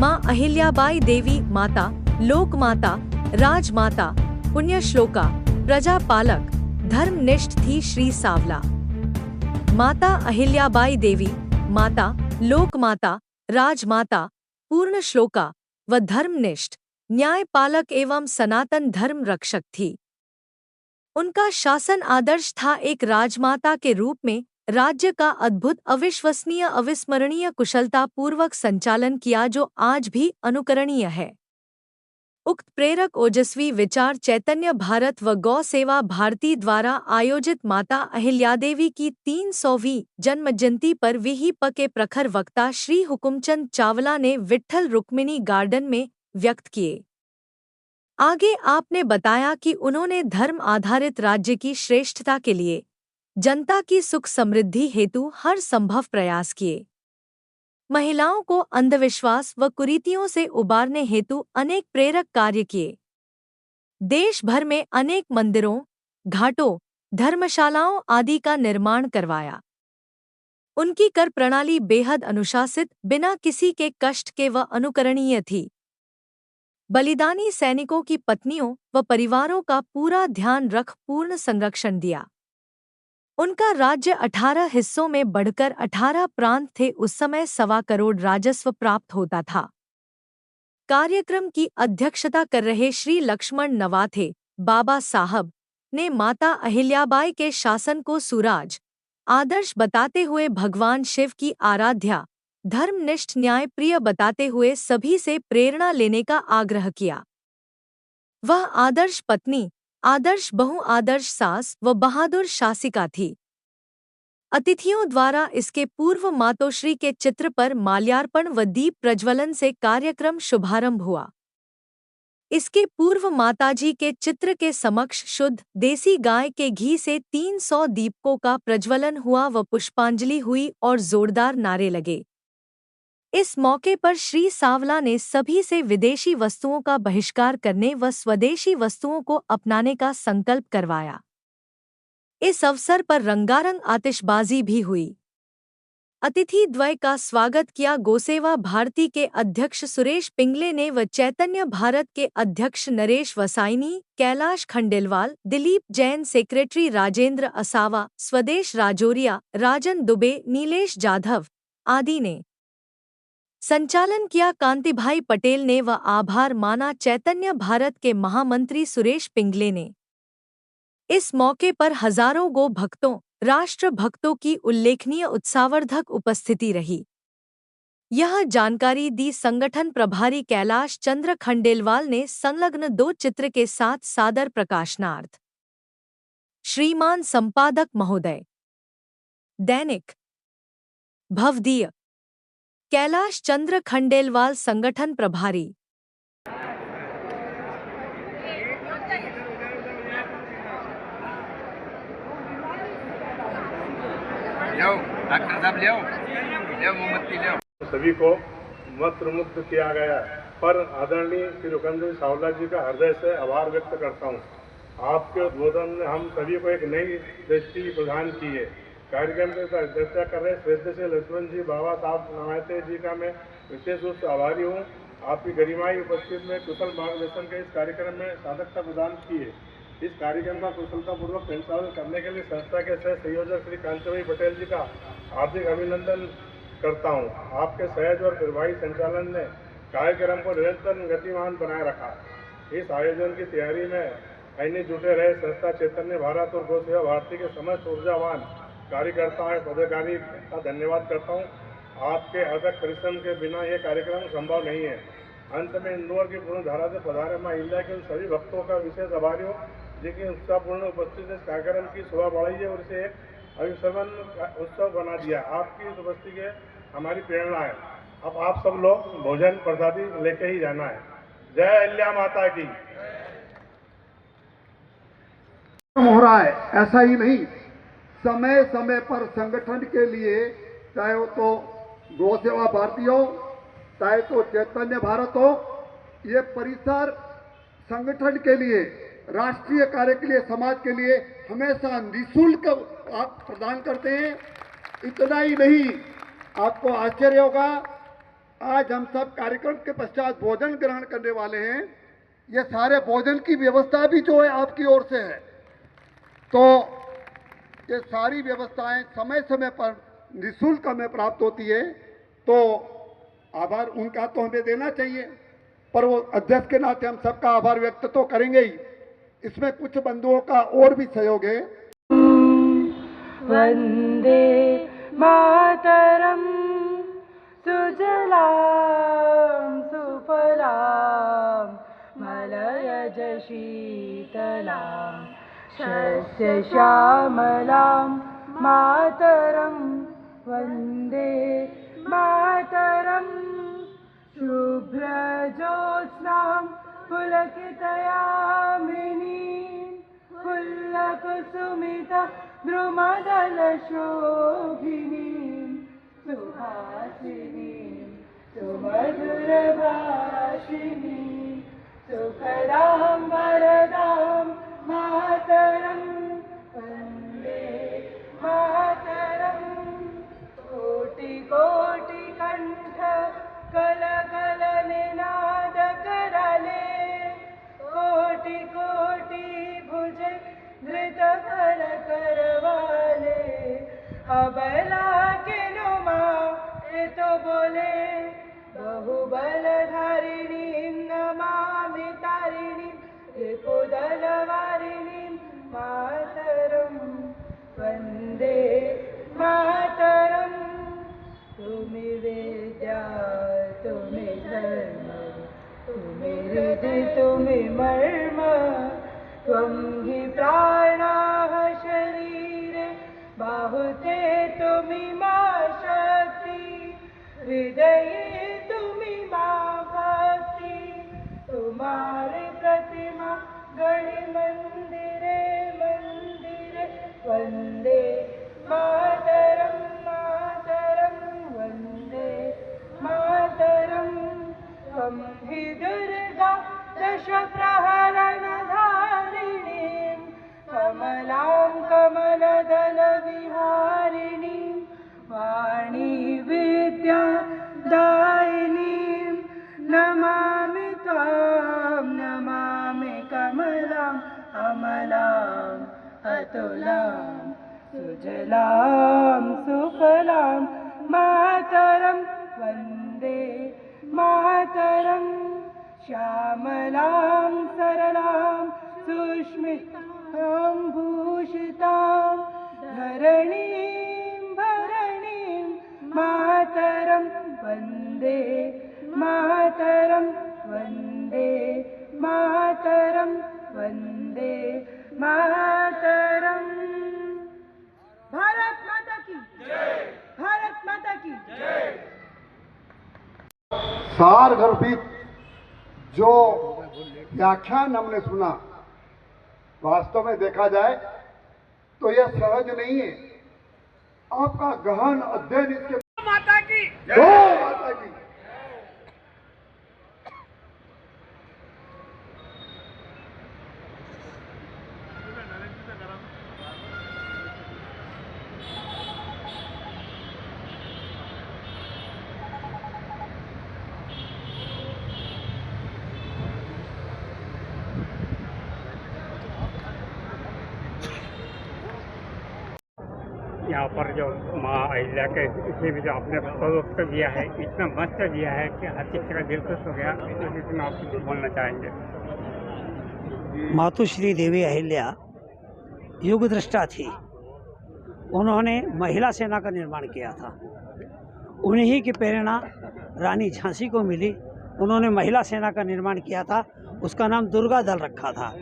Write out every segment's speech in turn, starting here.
माँ अहिल्याबाई देवी माता, लोक माता, राजमाता, पुण्य श्लोका, प्रजा पालक, धर्मनिष्ठ थी श्री सांवला। माता अहिल्याबाई देवी माता, लोक माता, राजमाता, पूर्ण श्लोका व धर्मनिष्ठ, न्यायपालक एवं सनातन धर्म रक्षक थी। उनका शासन आदर्श था एक राजमाता के रूप में राज्य का अद्भुत, अविश्वसनीय, अविस्मरणीय कुशलता पूर्वक संचालन किया जो आज भी अनुकरणीय है। उक्त प्रेरक ओजस्वी विचार चैतन्य भारत व गौ सेवा भारती द्वारा आयोजित माता अहिल्यादेवी की 300वीं जन्मजयंती पर विहिप के प्रखर वक्ता श्री हुकुमचंद चावला ने विट्ठल रुक्मिणी गार्डन में व्यक्त किए। आगे आपने बताया कि उन्होंने धर्म आधारित राज्य की श्रेष्ठता के लिए जनता की सुख समृद्धि हेतु हर संभव प्रयास किए। महिलाओं को अंधविश्वास व कुरीतियों से उबारने हेतु अनेक प्रेरक कार्य किए। देश भर में अनेक मंदिरों, घाटों, धर्मशालाओं आदि का निर्माण करवाया। उनकी कर प्रणाली बेहद अनुशासित, बिना किसी के कष्ट के व अनुकरणीय थी। बलिदानी सैनिकों की पत्नियों व परिवारों का पूरा ध्यान रख पूर्ण संरक्षण दिया। उनका राज्य 18 हिस्सों में बढ़कर 18 प्रांत थे। उस समय 1.25 करोड़ राजस्व प्राप्त होता था। कार्यक्रम की अध्यक्षता कर रहे श्री लक्ष्मण नवाथे बाबा साहब ने माता अहिल्याबाई के शासन को सुराज आदर्श बताते हुए भगवान शिव की आराध्या, धर्मनिष्ठ, न्यायप्रिय बताते हुए सभी से प्रेरणा लेने का आग्रह किया। वह आदर्श पत्नी, आदर्श बहु, आदर्श सास व बहादुर शासिका थी। अतिथियों द्वारा इसके पूर्व मातोश्री के चित्र पर माल्यार्पण व दीप प्रज्वलन से कार्यक्रम शुभारंभ हुआ। इसके पूर्व माताजी के चित्र के समक्ष शुद्ध देसी गाय के घी से 300 दीपकों का प्रज्वलन हुआ व पुष्पांजलि हुई और जोरदार नारे लगे। इस मौके पर श्री सांवला ने सभी से विदेशी वस्तुओं का बहिष्कार करने व स्वदेशी वस्तुओं को अपनाने का संकल्प करवाया। इस अवसर पर रंगारंग आतिशबाजी भी हुई। अतिथि द्वय का स्वागत किया गोसेवा भारती के अध्यक्ष सुरेश पिंगले ने व चैतन्य भारत के अध्यक्ष नरेश वसाइनी, कैलाश खंडेलवाल, दिलीप जैन, सेक्रेटरी राजेंद्र असावा, स्वदेश राजौरिया, राजन दुबे, नीलेश जाधव आदि ने। संचालन किया कांतिभाई पटेल ने व आभार माना चैतन्य भारत के महामंत्री सुरेश पिंगले ने। इस मौके पर हजारों गो भक्तों, राष्ट्र भक्तों की उल्लेखनीय उत्साहवर्धक उपस्थिति रही। यह जानकारी दी संगठन प्रभारी कैलाश चंद्र खंडेलवाल ने संलग्न 2 चित्र के साथ सादर प्रकाशनार्थ। श्रीमान संपादक महोदय, दैनिक भवदीय, कैलाश चंद्र खंडेलवाल, संगठन प्रभारी। डॉक्टर साहब ले मोमबत्ती ले। सभी को मंत्रमुग्ध किया गया पर आदरणीय श्री हुकुमचंद चावला जी का हृदय से आभार व्यक्त करता हूँ। आपके उद्बोधन ने हम सभी को एक नई दृष्टि प्रदान की है। कार्यक्रम की चर्चा कर रहे श्रद्धेय से लक्ष्मण जी बाबा साहब नवाते जी का मैं विशेष रूप से आभारी हूँ। आपकी गरिमाई उपस्थित में कुशल मार्गदर्शन के इस कार्यक्रम में साधकता प्रदान की है। इस कार्यक्रम का कुशलतापूर्वक संचालन करने के लिए संस्था के सह संयोजक श्री कांतिभाई पटेल जी का हार्दिक अभिनंदन करता हूँ। आपके सहज और प्रभावी संचालन ने कार्यक्रम को निरंतर गतिमान बनाए रखा। इस आयोजन की तैयारी में अन्य जुटे रहे संस्था चैतन्य भारत और गोसेवा भारती के समस्त ऊर्जावान कार्यकर्ताओं पदाधिकारी का धन्यवाद करता हूँ। आपके अथक परिश्रम के बिना यह कार्यक्रम संभव नहीं है। अंत में इंदौर की पूर्ण धारा से पधारे मां अहिल्या के उन सभी भक्तों का विशेष आभारी हूँ जिनकी उत्साहपूर्ण उपस्थिति इस कार्यक्रम की शोभा बढ़ाई है और इसे एक अविस्मरणीय उत्सव बना दिया। आपकी इस उपस्थिति के हमारी प्रेरणा है। अब आप सब लोग भोजन प्रसादी लेके ही जाना है। जय अहिल्या माता की। हो रहा है ऐसा ही नहीं, समय समय पर संगठन के लिए, चाहे वो तो गोसेवा भारती हो, चाहे तो चैतन्य भारत हो, ये परिसर संगठन के लिए, राष्ट्रीय कार्य के लिए, समाज के लिए हमेशा निःशुल्क आप प्रदान करते हैं। इतना ही नहीं, आपको आश्चर्य होगा, आज हम सब कार्यक्रम के पश्चात भोजन ग्रहण करने वाले हैं। ये सारे भोजन की व्यवस्था भी जो है आपकी ओर से है, तो ये सारी व्यवस्थाएं समय समय पर निःशुल्क हमें प्राप्त होती है, तो आभार उनका तो हमें देना चाहिए, पर वो अध्यक्ष के नाते हम सबका आभार व्यक्त तो करेंगे ही। इसमें कुछ बंधुओं का और भी सहयोग है। वंदे मातरम सुजलाम सुफलाम मलयज शीतलाम शस्य श्यामलाम मातरम वंदे मातरम शुभ्रज्योत्स्नां पुलकितयामिनीं फुल्लकुसुमिता द्रुमदलशोभिनीं सुहासिनीं सुमधुरभाषिणीं सुखदां वरदां मातरं वन्दे मातरं कोटि कोटि कंठ कल कल निनाद करले कोटि कोटि भुज धृत कर करवाले अबला के नुमा ये तो बोले बहुबल धारिणी नमामि तारिणी रिपुदल वारिणी मातरम वंदे मातरम तुम्हें विद्या तुम्हें धर्म तुम्हें हृदय तुम्हें मर्म त्वं हि प्राणाः शरीरे बाहुते तुम्हें मां शक्ति हृदये तुम्हें मां भक्ति तुम्हारे प्रतिमा गढ़ी मंदिरे मंदिरे वंदे मातरम मातरम वंदे मातरम त्वं हि दुर्गा दश प्रहरण धारिणीं कमलां कमलदल विहारिणीं वाणी विद्या दायिनीं नमामि त्वां नमामि कमलां अमलां अतुलां सुजलां सुफलां मातरं वन्दे मातरं श्यामलां सरलां सुष्मितां भूषितां धरणीं भरणीं मातरं वन्दे मातरं वन्दे मातरं वन्दे मातरं। भारत माता की जय, भारत माता की जय। सार गर्भित जो व्याख्यान हमने सुना, वास्तव में देखा जाए तो यह सहज नहीं है। आपका गहन अध्ययन इसके माता की दो माता की यहाँ पर जो माँ अहिल्या के इसी में जो आपने प्रोत्साहन दिया है, इतना मस्त दिया है कि हर किसी का दिल खुश हो गया। इसमें आप कुछ बोलना चाहेंगे? मातुश्री देवी अहिल्या युग दृष्टा थी। उन्होंने महिला सेना का निर्माण किया था। उन्हीं की प्रेरणा रानी झांसी को मिली। उन्होंने महिला सेना का निर्माण किया था, उसका नाम दुर्गा दल रखा था।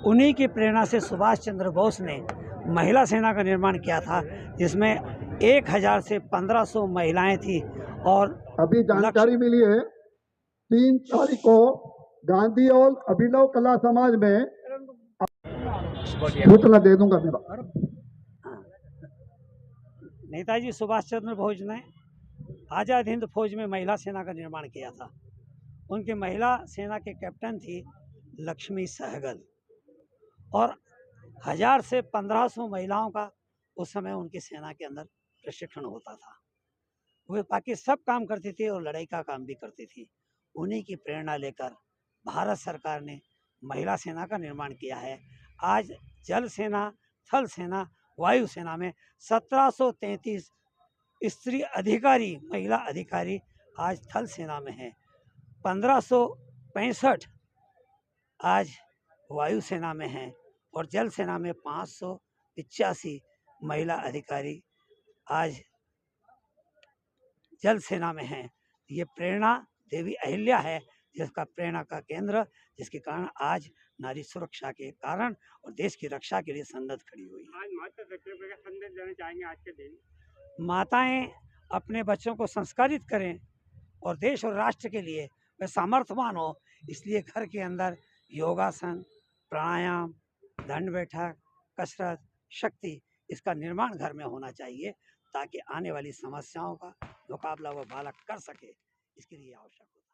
उन्हीं की प्रेरणा से सुभाष चंद्र बोस ने महिला सेना का निर्माण किया था, जिसमें 1000 से 1500 महिलाएं थी। और अभी जानकारी मिली है 3 तारीख को गांधी और अभिनव कला समाज में सूचना दे दूंगा मेरा। नेताजी सुभाष चंद्र बोस ने आज़ाद हिंद फौज में महिला सेना का निर्माण किया था। उनकी महिला सेना के कैप्टन थी लक्ष्मी सहगल, और 1000 से 1500 महिलाओं का उस समय उनकी सेना के अंदर प्रशिक्षण होता था। वे बाकी सब काम करती थी और लड़ाई का काम भी करती थी। उन्हीं की प्रेरणा लेकर भारत सरकार ने महिला सेना का निर्माण किया है। आज जल सेना, थल सेना, वायु सेना में 1733 स्त्री अधिकारी, महिला अधिकारी आज थल सेना में हैं। 1565 आज वायु सेना में हैं और जल सेना में 585 महिला अधिकारी आज जल सेना में हैं। ये प्रेरणा देवी अहिल्या है, जिसका प्रेरणा का केंद्र, जिसके कारण आज नारी सुरक्षा के कारण और देश की रक्षा के लिए सन्नद्ध खड़ी हुई है। आज माता शक्ति का संदेश देना चाहेंगे आज के दिन? माताएं अपने बच्चों को संस्कारित करें और देश और राष्ट्र के लिए वे सामर्थ्यवान हो, इसलिए घर के अंदर योगासन, प्राणायाम, दंड बैठक, कसरत, शक्ति, इसका निर्माण घर में होना चाहिए, ताकि आने वाली समस्याओं का मुकाबला वो बालक कर सके। इसके लिए आवश्यक होता है।